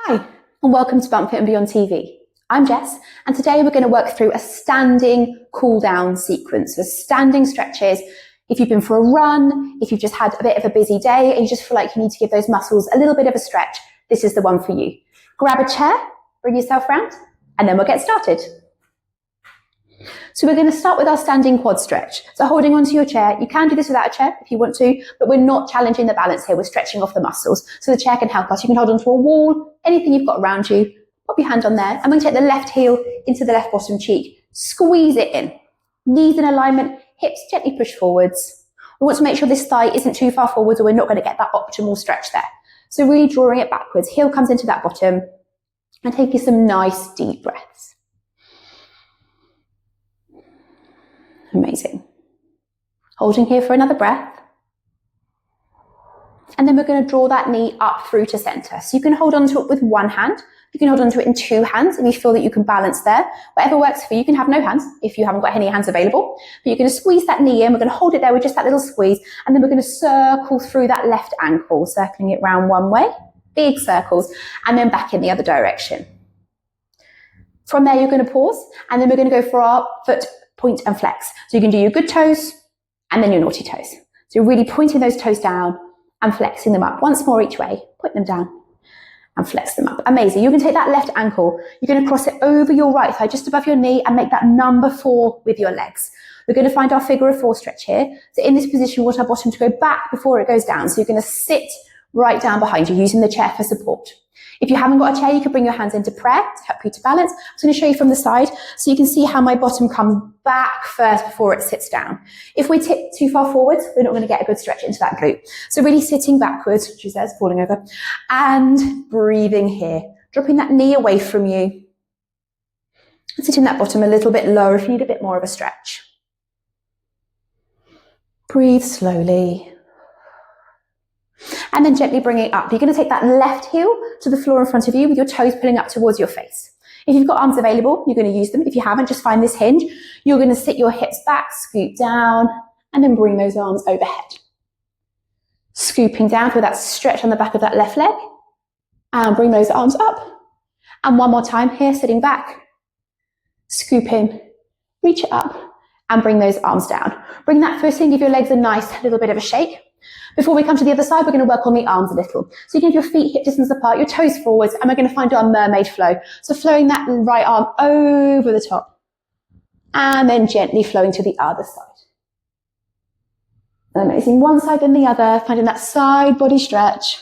Hi, and welcome to Bump Fit and Beyond TV. I'm Jess, and today we're going to work through a standing cool-down sequence for standing stretches. If you've been for a run, if you've just had a bit of a busy day and you just feel like you need to give those muscles a little bit of a stretch, this is the one for you. Grab a chair, bring yourself round, and then we'll get started. So we're going to start with our standing quad stretch. So holding onto your chair, you can do this without a chair if you want to, but we're not challenging the balance here. We're stretching off the muscles. So the chair can help us. You can hold onto a wall, anything you've got around you, pop your hand on there. I'm going to take the left heel into the left bottom cheek. Squeeze it in. Knees in alignment, hips gently push forwards. We want to make sure this thigh isn't too far forwards or we're not going to get that optimal stretch there. So really drawing it backwards. Heel comes into that bottom and taking some nice deep breaths. Amazing. Holding here for another breath. And then we're going to draw that knee up through to center. So you can hold onto it with one hand. You can hold onto it in two hands if you feel that you can balance there. Whatever works for you. You can have no hands if you haven't got any hands available. But you're going to squeeze that knee in. We're going to hold it there with just that little squeeze. And then we're going to circle through that left ankle, circling it round one way. Big circles. And then back in the other direction. From there, you're going to pause. And then we're going to go for our foot point and flex. So you can do your good toes and then your naughty toes. So you're really pointing those toes down and flexing them up. Once more each way. Point them down and flex them up. Amazing. You're going to take that left ankle. You're going to cross it over your right thigh, just above your knee, and make that number 4 with your legs. We're going to find our figure of 4 stretch here. So in this position, we want our bottom to go back before it goes down. So you're going to sit right down behind you, using the chair for support. If you haven't got a chair, you can bring your hands into prayer to help you to balance. I'm just going to show you from the side so you can see how my bottom comes back first before it sits down. If we tip too far forwards, we're not going to get a good stretch into that glute. So really sitting backwards, she says, falling over, and breathing here. Dropping that knee away from you. Sitting that bottom a little bit lower if you need a bit more of a stretch. Breathe slowly. And then gently bring it up. You're going to take that left heel to the floor in front of you with your toes pulling up towards your face. If you've got arms available, you're going to use them. If you haven't, just find this hinge. You're going to sit your hips back, scoop down, and then bring those arms overhead. Scooping down for that stretch on the back of that left leg. And bring those arms up. And one more time here, sitting back. Scoop in, reach it up, and bring those arms down. Bring that foot in, give your legs a nice little bit of a shake. Before we come to the other side, we're going to work on the arms a little. So you can have your feet hip distance apart, your toes forwards, and we're going to find our mermaid flow. So flowing that right arm over the top. And then gently flowing to the other side. Amazing. One side then the other, finding that side body stretch.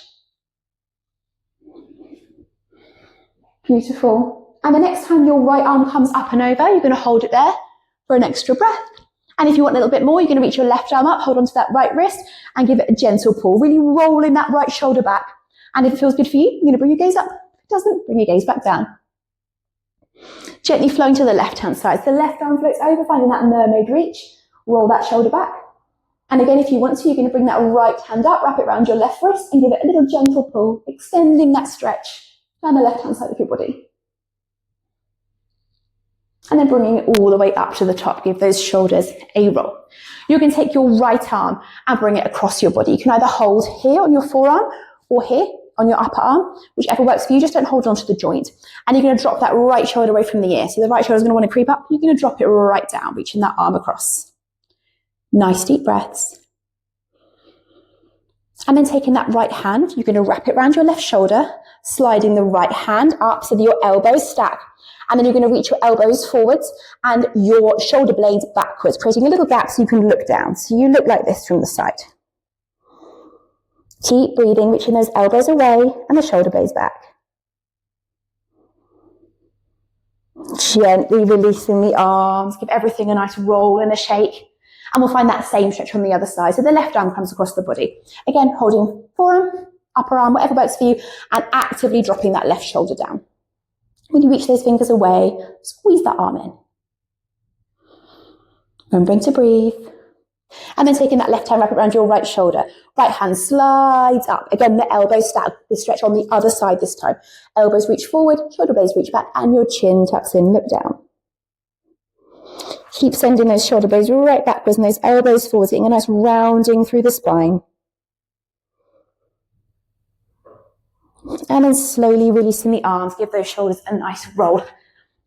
Beautiful. And the next time your right arm comes up and over, you're going to hold it there for an extra breath. And if you want a little bit more, you're going to reach your left arm up, hold onto that right wrist, and give it a gentle pull. Really rolling that right shoulder back. And if it feels good for you, you're going to bring your gaze up. If it doesn't, bring your gaze back down. Gently flowing to the left-hand side. So the left arm floats over, finding that mermaid reach. Roll that shoulder back. And again, if you want to, you're going to bring that right hand up, wrap it around your left wrist, and give it a little gentle pull, extending that stretch down the left-hand side of your body. And then bringing it all the way up to the top. Give those shoulders a roll. You're going to take your right arm and bring it across your body. You can either hold here on your forearm or here on your upper arm, whichever works for you. Just don't hold onto the joint. And you're going to drop that right shoulder away from the ear. So the right shoulder is going to want to creep up. You're going to drop it right down, reaching that arm across. Nice deep breaths. And then taking that right hand, you're going to wrap it around your left shoulder, sliding the right hand up so that your elbows stack. And then you're going to reach your elbows forwards and your shoulder blades backwards, creating a little gap so you can look down. So you look like this from the side. Keep breathing, reaching those elbows away and the shoulder blades back. Gently releasing the arms. Give everything a nice roll and a shake. And we'll find that same stretch on the other side. So the left arm comes across the body. Again, holding forearm, upper arm, whatever works for you, and actively dropping that left shoulder down. When you reach those fingers away, squeeze that arm in. Remembering to breathe. And then taking that left hand, wrap it around your right shoulder. Right hand slides up. Again, the elbows stack. The stretch on the other side this time. Elbows reach forward, shoulder blades reach back, and your chin tucks in, look down. Keep sending those shoulder blades right backwards and those elbows forwards, getting a nice rounding through the spine. And then slowly releasing the arms, give those shoulders a nice roll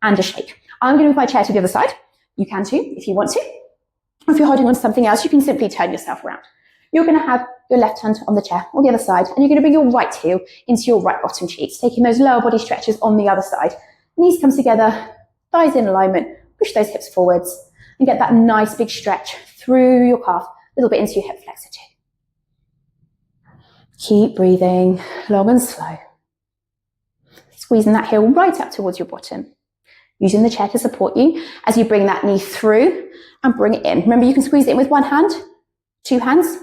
and a shake. I'm going to move my chair to the other side. You can too, if you want to. Or if you're holding on to something else, you can simply turn yourself around. You're going to have your left hand on the chair on the other side, and you're going to bring your right heel into your right bottom cheeks, taking those lower body stretches on the other side. Knees come together, thighs in alignment, push those hips forwards, and get that nice big stretch through your calf, a little bit into your hip flexor too. Keep breathing long and slow. Squeezing that heel right up towards your bottom. Using the chair to support you as you bring that knee through and bring it in. Remember, you can squeeze it in with one hand, two hands,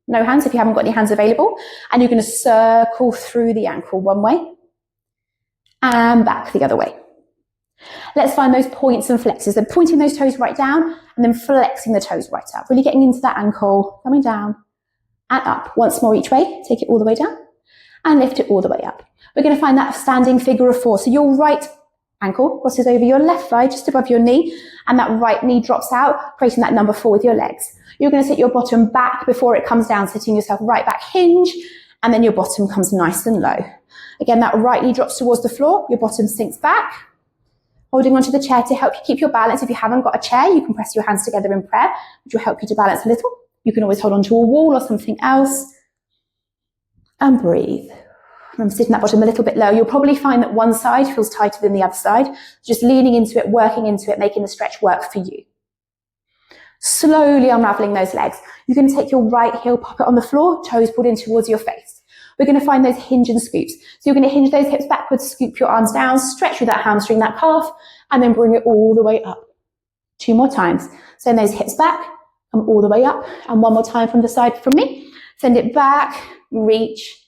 no hands if you haven't got any hands available. And you're going to circle through the ankle one way and back the other way. Let's find those points and flexes. So pointing those toes right down and then flexing the toes right up. Really getting into that ankle, coming down and up. Once more each way. Take it all the way down and lift it all the way up. We're going to find that standing figure of four. So your right ankle crosses over your left thigh just above your knee, and that right knee drops out, creating that number 4 with your legs. You're going to sit your bottom back before it comes down, sitting yourself right back hinge, and then your bottom comes nice and low. Again, that right knee drops towards the floor, your bottom sinks back, holding onto the chair to help you keep your balance. If you haven't got a chair, you can press your hands together in prayer, which will help you to balance a little. You can always hold onto a wall or something else, and breathe. Remember, sitting that bottom a little bit low. You'll probably find that one side feels tighter than the other side. Just leaning into it, working into it, making the stretch work for you. Slowly unraveling those legs. You're going to take your right heel, pop it on the floor, toes pulled in towards your face. We're going to find those hinge and scoops. So you're going to hinge those hips backwards, scoop your arms down, stretch through that hamstring, that calf, and then bring it all the way up. 2 more times. Send those hips back, come all the way up. And one more time from the side from me. Send it back, reach,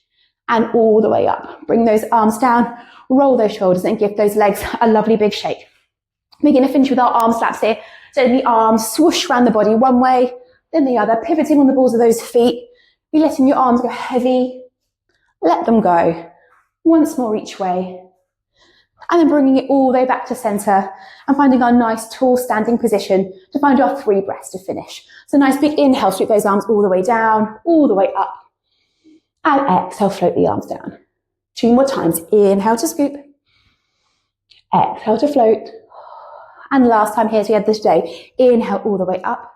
and all the way up. Bring those arms down, roll those shoulders, and give those legs a lovely big shake. We're going to finish with our arm slaps here. So the arms swoosh around the body one way, then the other, pivoting on the balls of those feet. You're letting your arms go heavy. Let them go. Once more each way. And then bringing it all the way back to center and finding our nice tall standing position to find our 3 breaths to finish. So nice big inhale, sweep those arms all the way down, all the way up. And exhale, float the arms down. 2 more times. Inhale to scoop. Exhale to float. And last time here as we had this day. Inhale all the way up.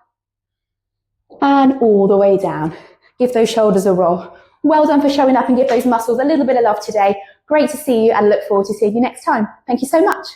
And all the way down. Give those shoulders a roll. Well done for showing up and give those muscles a little bit of love today. Great to see you and look forward to seeing you next time. Thank you so much.